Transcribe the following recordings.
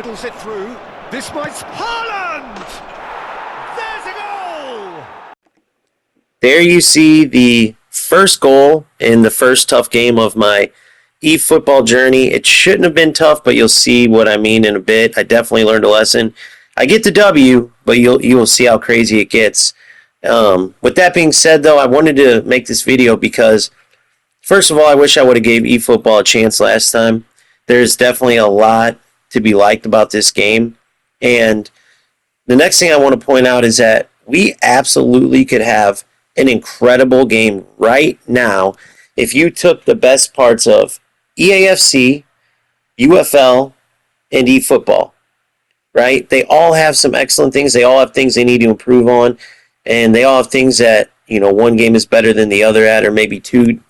Whittles it through. This might... Haaland! There's a goal! There you see the first goal in the first tough game of my eFootball journey. It shouldn't have been tough, but you'll see what I mean in a bit. I definitely learned a lesson. I get the W, but you'll see how crazy it gets. With that being said, though, I wanted to make this video because, first of all, I wish I would have gave eFootball a chance last time. There's definitely a lot to be liked about this game. And the next thing I want to point out is that we absolutely could have an incredible game right now if you took the best parts of EAFC, UFL, and eFootball, right? They all have some excellent things. They all have things they need to improve on, and they all have things that, one game is better than the other at, or maybe two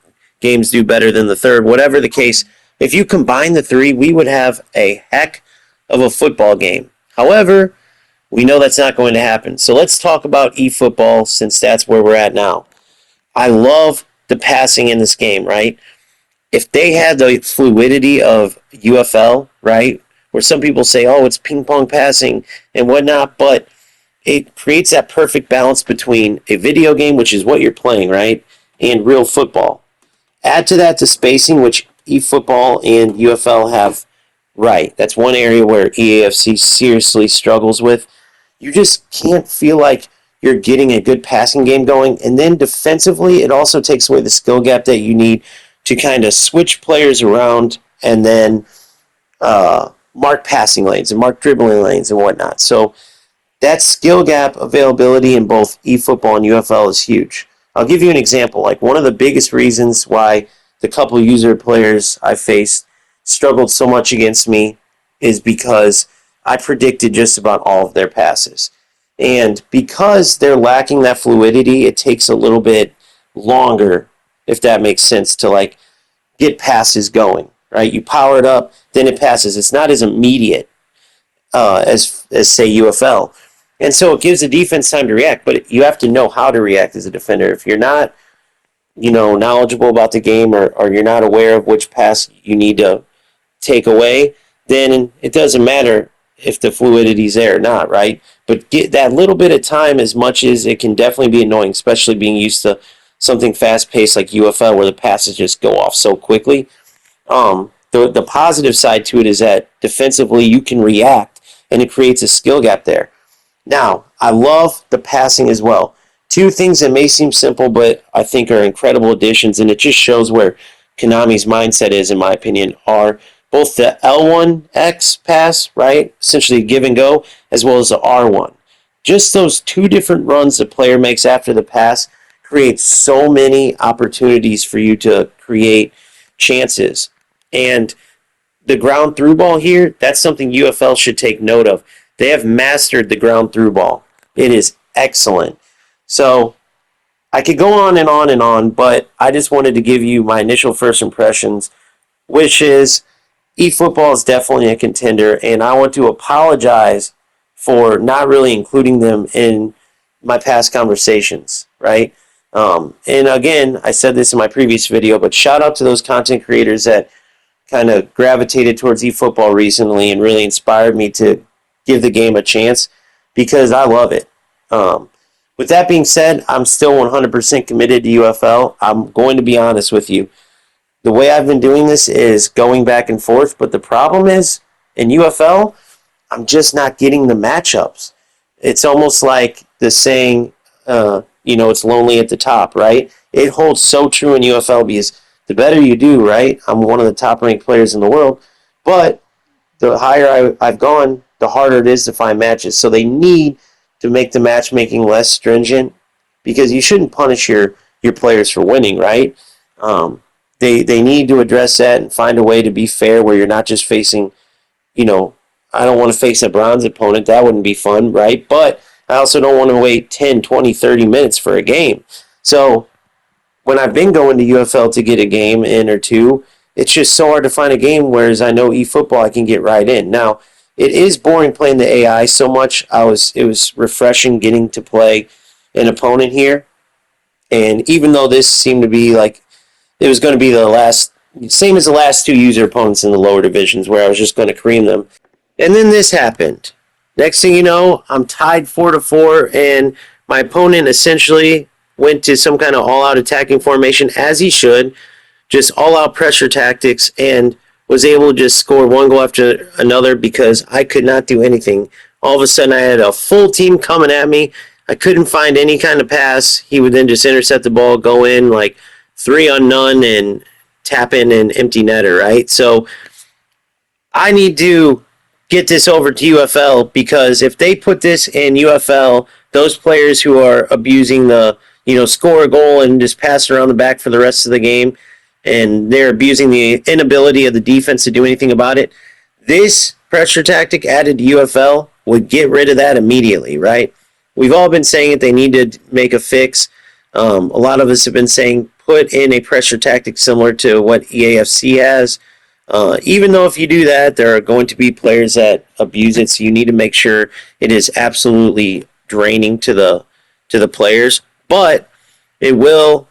games do better than the third. Whatever the case, if you combine the three, we would have a heck of a football game. However, we know that's not going to happen. So let's talk about eFootball since that's where we're at now. I love the passing in this game, right? If they had the fluidity of UFL, right, where some people say, oh, it's ping pong passing and whatnot, but it creates that perfect balance between a video game, which is what you're playing, right, and real football. Add to that the spacing, which eFootball and UFL have right. That's one area where EAFC seriously struggles with. You just can't feel like you're getting a good passing game going. And then defensively, it also takes away the skill gap that you need to kind of switch players around and then mark passing lanes and mark dribbling lanes and whatnot. So that skill gap availability in both eFootball and UFL is huge. I'll give you an example. Like one of the biggest reasons why the couple user players I faced struggled so much against me is because I predicted just about all of their passes. And because they're lacking that fluidity, it takes a little bit longer, if that makes sense, to get passes going, right? You power it up, then it passes. It's not as immediate as say UFL. And so it gives the defense time to react, but you have to know how to react as a defender. If you're not, knowledgeable about the game or you're not aware of which pass you need to take away, then it doesn't matter if the fluidity's there or not, right? But get that little bit of time, as much as it can definitely be annoying, especially being used to something fast-paced like UFL where the passes just go off so quickly. The positive side to it is that defensively you can react, and it creates a skill gap there. Now, I love the passing as well. Two things that may seem simple, but I think are incredible additions, and it just shows where Konami's mindset is, in my opinion, are both the L1X pass, right, essentially give and go, as well as the R1. Just those two different runs the player makes after the pass creates so many opportunities for you to create chances. And the ground through ball here, that's something UFL should take note of. They have mastered the ground through ball. It is excellent. So I could go on and on and on, but I just wanted to give you my initial first impressions, which is eFootball is definitely a contender, and I want to apologize for not really including them in my past conversations, right? And again, I said this in my previous video, but shout out to those content creators that kind of gravitated towards eFootball recently and really inspired me to give the game a chance because I love it. With that being said, I'm still 100% committed to UFL. I'm going to be honest with you. The way I've been doing this is going back and forth, but the problem is, in UFL, I'm just not getting the matchups. It's almost like the saying, it's lonely at the top, right? It holds so true in UFL because the better you do, right? I'm one of the top-ranked players in the world, but the higher I've gone, the harder it is to find matches. So they need to make the matchmaking less stringent because you shouldn't punish your players for winning, right? They need to address that and find a way to be fair where you're not just facing, I don't want to face a bronze opponent. That wouldn't be fun, right? But I also don't want to wait 10, 20, 30 minutes for a game. So when I've been going to UFL to get a game in or two, it's just so hard to find a game, whereas I know eFootball I can get right in. Now, it is boring playing the AI so much. It was refreshing getting to play an opponent here. And even though this seemed to be like it was going to be the same as the last two user opponents in the lower divisions where I was just going to cream them, And then this happened. Next thing you know, I'm tied 4-4, and my opponent essentially went to some kind of all-out attacking formation, as he should, just all-out pressure tactics, and was able to just score one goal after another because I could not do anything. All of a sudden, I had a full team coming at me. I couldn't find any kind of pass. He would then just intercept the ball, go in like 3-on-none, and tap in an empty netter, right? So I need to get this over to UFL, because if they put this in UFL, those players who are abusing the, score a goal and just pass it around the back for the rest of the game, and they're abusing the inability of the defense to do anything about it, this pressure tactic added to UFL would get rid of that immediately, right? We've all been saying it, they need to make a fix. A lot of us have been saying put in a pressure tactic similar to what EAFC has. Even though if you do that, there are going to be players that abuse it, so you need to make sure it is absolutely draining to the players. But it will,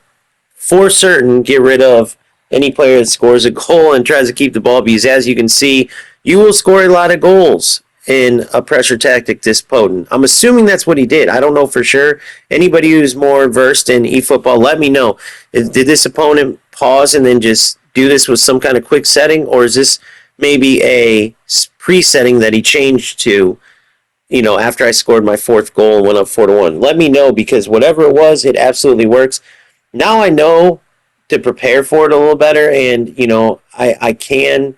for certain, get rid of any player that scores a goal and tries to keep the ball, because as you can see, you will score a lot of goals in a pressure tactic this potent. I'm assuming that's what he did. I don't know for sure. Anybody who's more versed in eFootball, let me know. Did this opponent pause and then just do this with some kind of quick setting, or is this maybe a pre-setting that he changed to, after I scored my fourth goal and went up 4-1? Let me know, because whatever it was, it absolutely works. Now I know to prepare for it a little better, and I can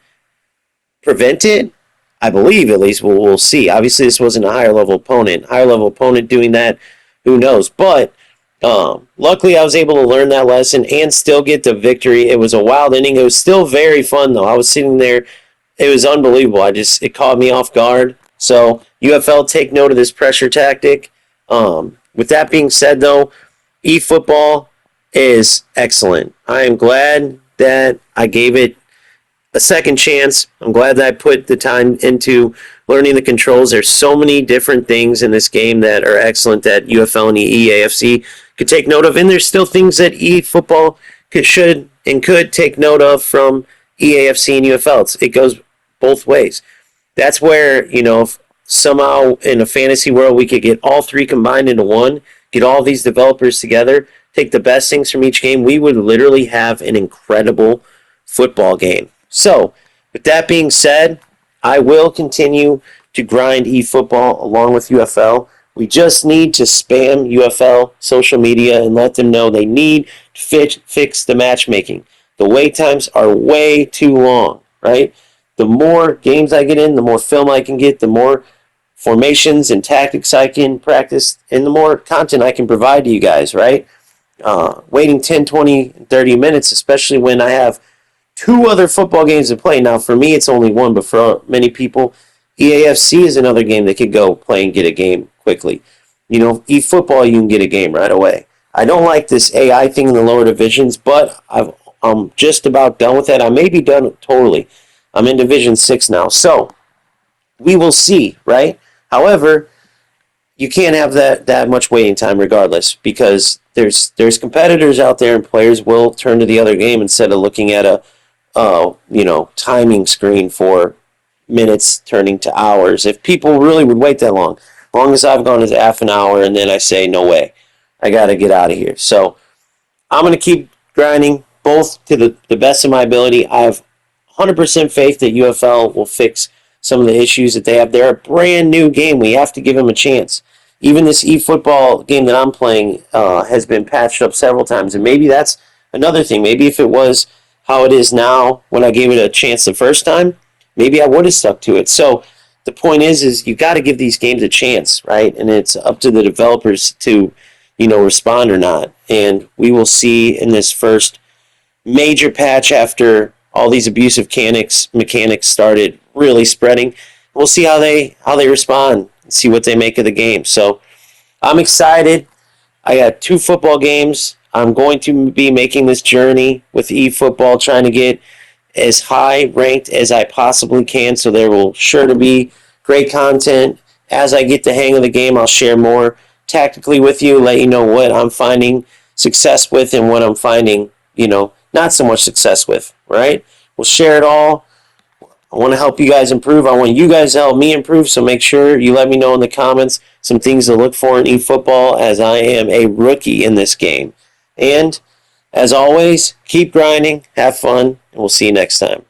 prevent it. I believe, at least. We'll see. Obviously, this wasn't a higher level opponent. Higher level opponent doing that, who knows? But luckily, I was able to learn that lesson and still get the victory. It was a wild inning. It was still very fun, though. I was sitting there. It was unbelievable. It caught me off guard. So UFL, take note of this pressure tactic. With that being said, though, eFootball is excellent. I am glad that I gave it a second chance. I'm glad that I put the time into learning the controls. There's so many different things in this game that are excellent that UFL and EAFC could take note of, and there's still things that eFootball should and could take note of from EAFC and UFL. It goes both ways. That's where, if somehow in a fantasy world we could get all three combined into one, get all these developers together, take the best things from each game, we would literally have an incredible football game. So, with that being said, I will continue to grind eFootball along with UFL. We just need to spam UFL social media and let them know they need to fix the matchmaking. The wait times are way too long, right? The more games I get in, the more film I can get, the more formations and tactics I can practice, and the more content I can provide to you guys, right? Waiting 10, 20, 30 minutes, especially when I have two other football games to play. Now, for me, it's only one, but for many people, EAFC is another game they could go play and get a game quickly. eFootball, you can get a game right away. I don't like this AI thing in the lower divisions, but I'm just about done with that. I may be done totally. I'm in Division 6 now, so we will see, right? However, you can't have that much waiting time regardless, because there's competitors out there, and players will turn to the other game instead of looking at a timing screen for minutes turning to hours. If people really would wait that long, longest I've gone is half an hour, and then I say, no way, I got to get out of here. So I'm going to keep grinding both to the best of my ability. I have 100% faith that UFL will fix some of the issues that they have. They're a brand new game. We have to give them a chance. Even this eFootball game that I'm playing has been patched up several times, and maybe that's another thing. Maybe if it was how it is now when I gave it a chance the first time, maybe I would have stuck to it. So the point is you got to give these games a chance, right? And it's up to the developers to, respond or not. And we will see in this first major patch, after all these abusive mechanics started really spreading, we'll see how they respond and see what they make of the game. So I'm excited. I got 2 football games. I'm going to be making this journey with eFootball, trying to get as high ranked as I possibly can. So there will sure to be great content. As I get the hang of the game, I'll share more tactically with you, let you know what I'm finding success with and what I'm finding, not so much success with, right? We'll share it all. I want to help you guys improve. I want you guys to help me improve, so make sure you let me know in the comments some things to look for in eFootball, as I am a rookie in this game. And as always, keep grinding, have fun, and we'll see you next time.